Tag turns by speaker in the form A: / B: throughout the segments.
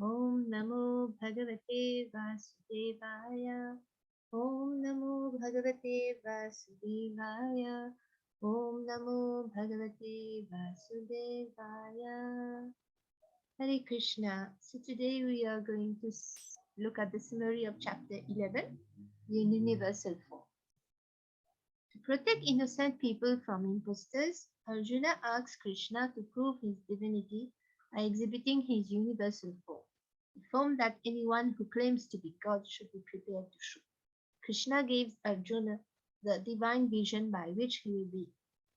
A: Om Namo Bhagavate Vasudevaya. Om Namo Bhagavate Vasudevaya. Om Namo Bhagavate Vasudevaya. Hare Krishna. So today we are going to look at the summary of chapter 11, the universal form. To protect innocent people from impostors, Arjuna asks Krishna to prove his divinity by exhibiting his universal form, the form that anyone who claims to be God should be prepared to show. Krishna gives Arjuna the divine vision by which he will be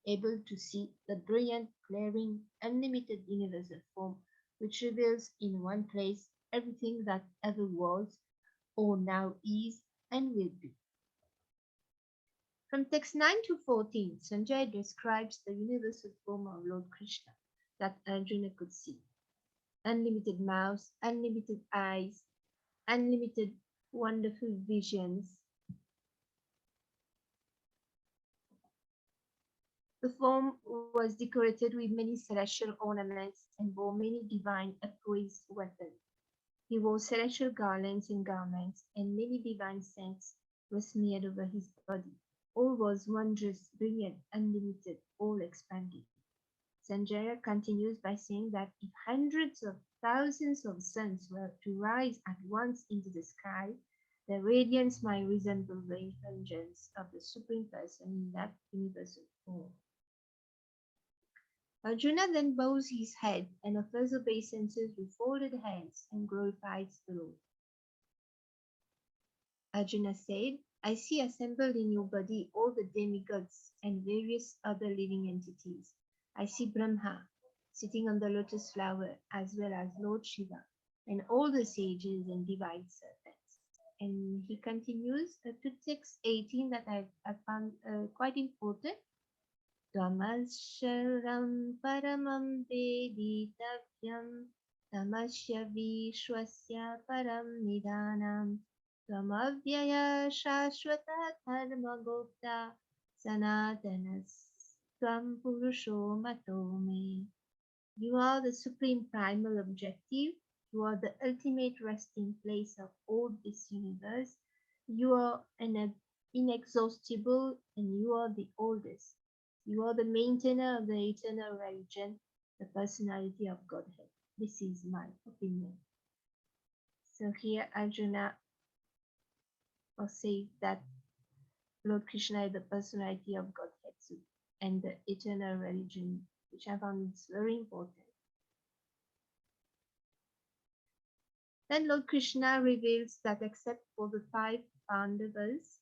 A: able to see the brilliant, glaring, unlimited universal form which reveals in one place everything that ever was, or now is, and will be. From text 9 to 14, Sanjay describes the universal form of Lord Krishna that Arjuna could see. Unlimited mouth, unlimited eyes, unlimited wonderful visions. The form was decorated with many celestial ornaments and bore many divine upraised weapons. He wore celestial garlands and garments, and many divine scents were smeared over his body. All was wondrous, brilliant, unlimited, all expanding. Sanjaya continues by saying that if hundreds of thousands of suns were to rise at once into the sky, their radiance might resemble the effulgence of the Supreme Person in that universal form. Arjuna then bows his head and offers obeisances with folded hands and glorifies the Lord. Arjuna said, I see assembled in your body all the demigods and various other living entities. I see Brahma sitting on the lotus flower, as well as Lord Shiva and all the sages and divine servants. And he continues to text 18 that I found quite important. Tvamasharam paramam veditavyam tamasya vishwasya param nidhanam Tvamavyaya shashvata dharma gupta sanatanas tvam purusho mato me. You are the supreme primal objective. You are the ultimate resting place of all this universe. You are inexhaustible and you are the oldest. You are the maintainer of the eternal religion, the personality of Godhead. This is my opinion. So here Arjuna say that Lord Krishna is the personality of Godhead and the eternal religion, which I found is very important. Then Lord Krishna reveals that except for the 5 Pandavas,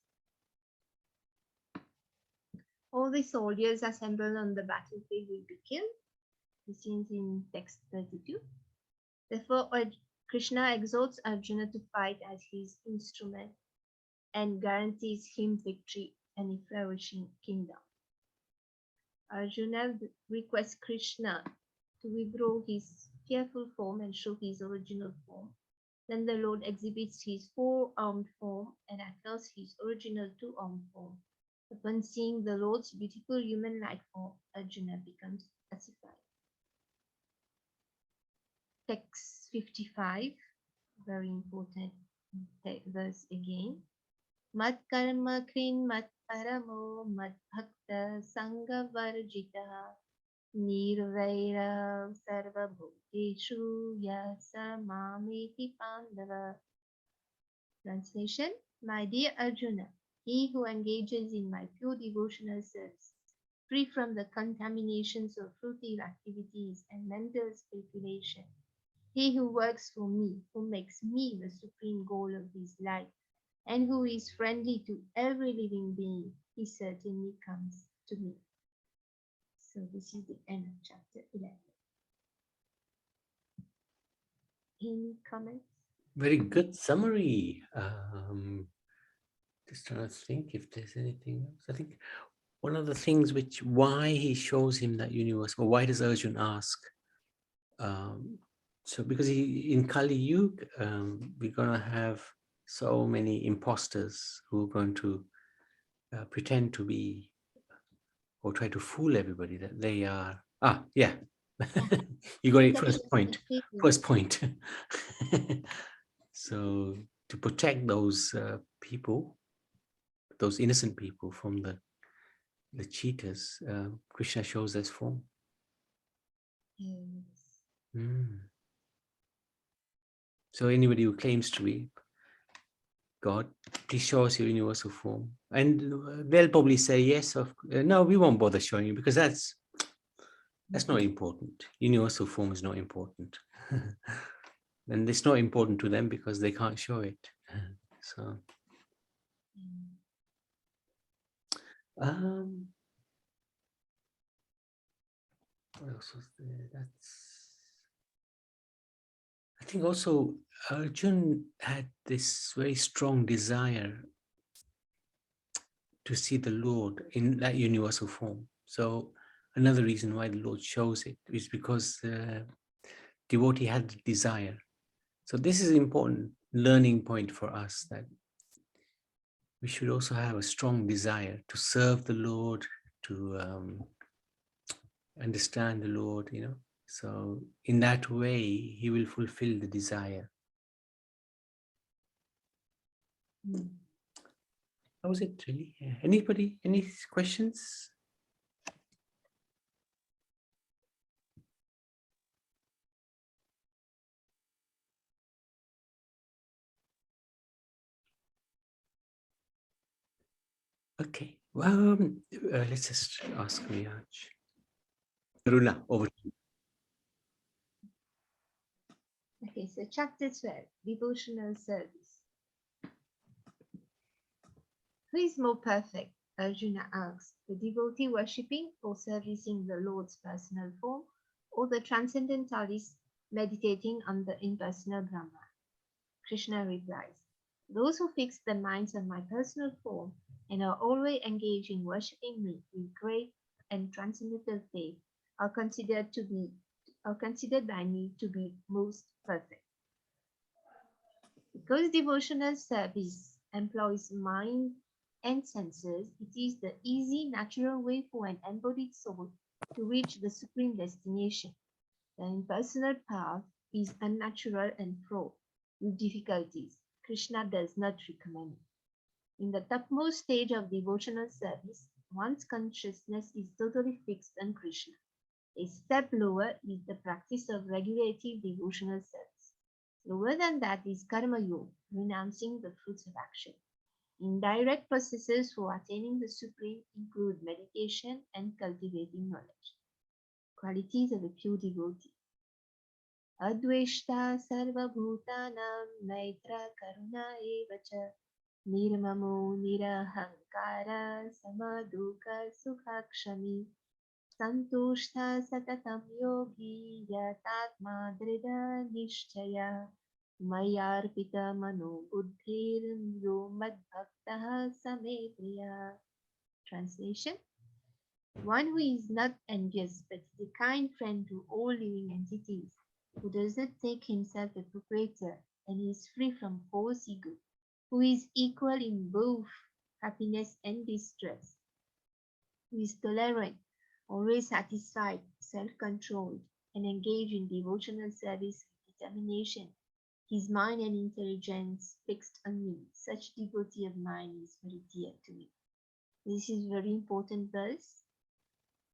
A: all the soldiers assembled on the battlefield will be killed. This is in text 32. Therefore, Krishna exhorts Arjuna to fight as his instrument and guarantees him victory and a flourishing kingdom. Arjuna requests Krishna to withdraw his fearful form and show his original form. Then the Lord exhibits his 4-armed form and utters his original 2-armed form. Upon seeing the Lord's beautiful human-like form, Arjuna becomes pacified. Text 55, very important verse again. Mat karma krin mat paramo mat bhakta sangha varjita nirvaira sarva bhuteshu yasa mameti pandava. Translation: My dear Arjuna, he who engages in my pure devotional service, free from the contaminations of fruitive activities and mental speculation, he who works for me, who makes me the supreme goal of his life, and who is friendly to every living being, he certainly comes to me. So this is the end of chapter 11. Any comments?
B: Very good summary. Just trying to think if there's anything else. I think one of the things why he shows him that universe, or why does Arjuna ask? So because in Kali Yuga, we're going to have so many imposters who are going to pretend to be or try to fool everybody that they are. You got it.
A: protection
B: First point.
A: of people.
B: First point. So to protect those people, those innocent people from the cheaters, Krishna shows us form.
A: Yes.
B: So anybody who claims to be God, please show us your universal form. And they'll probably say, yes, no, we won't bother showing you because that's not important. Universal form is not important. And it's not important to them because they can't show it. So, what else was there? I think also Arjuna had this very strong desire to see the Lord in that universal form. So another reason why the Lord shows it is because the devotee had the desire. So this is an important learning point for us, that we should also have a strong desire to serve the Lord, to understand the Lord, So in that way, he will fulfill the desire. How was it really? Anybody? Any questions? Okay. Well, let's just ask Riyaj. Arjuna, over to you.
A: Okay, so chapter 12, devotional service. Who is more perfect? Arjuna asks, the devotee worshipping or servicing the Lord's personal form, or the transcendentalist meditating on the impersonal Brahman? Krishna replies, those who fix their minds on my personal form and are always engaged in worshipping me with great and transcendental faith are considered by me to be most perfect. Because devotional service employs mind and senses, it is the easy, natural way for an embodied soul to reach the supreme destination. The impersonal path is unnatural and fraught with difficulties. Krishna does not recommend it. In the topmost stage of devotional service, one's consciousness is totally fixed on Krishna. A step lower is the practice of regulative devotional service. Lower than that is karma yoga, renouncing the fruits of action. Indirect processes for attaining the supreme include meditation and cultivating knowledge. Qualities of a pure devotee. Adveshta sarvabhutanam maitra karuna evacha nirmamo nirahankara samadhuka sukhakshami santushta satatam yogi yatatma drida nishchaya mayarpita mano buddhir yo madbhaktaha same priya. Translation: one who is not envious but is a kind friend to all living entities, who does not take himself a proprietor and is free from false ego, who is equal in both happiness and distress, who is tolerant, always satisfied, self-controlled, and engaged in devotional service with determination, his mind and intelligence fixed on me. Such devotee of mine is very dear to me. This is very important verse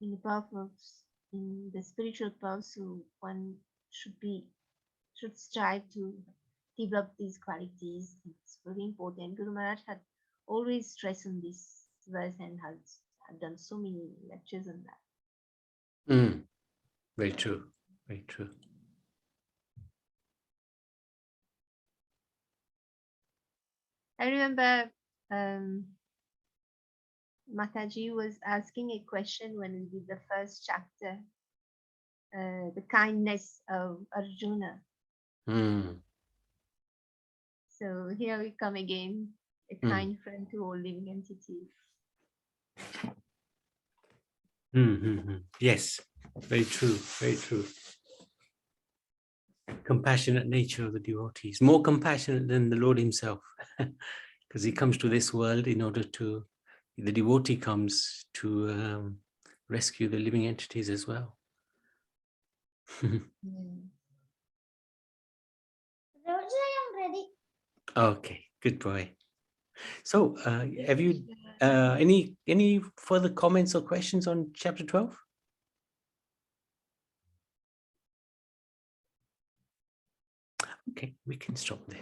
A: in the path of, in the spiritual path, so one should strive to develop these qualities. It's very important. Guru Maharaj had always stressed on this verse and has done so many lectures on that.
B: Very true. Very true.
A: I remember Mataji was asking a question when we did the first chapter, the kindness of Arjuna. So here we come again, a kind friend to all living entities.
B: Yes, very true, very true. Compassionate nature of the devotees, more compassionate than the Lord himself, because he comes to this world in order to, the devotee comes to rescue the living entities as well.
A: Mm.
C: Roger, I am ready.
B: Okay, good boy. So, have you
A: Krishna.
B: any further comments or questions on chapter 12? Okay, we can stop there.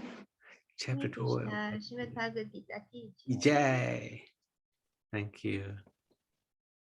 B: Chapter
A: Hare
B: 12.
A: Krishna. Srimad Bhagavad Gita ki jai.
B: Jai. Thank you.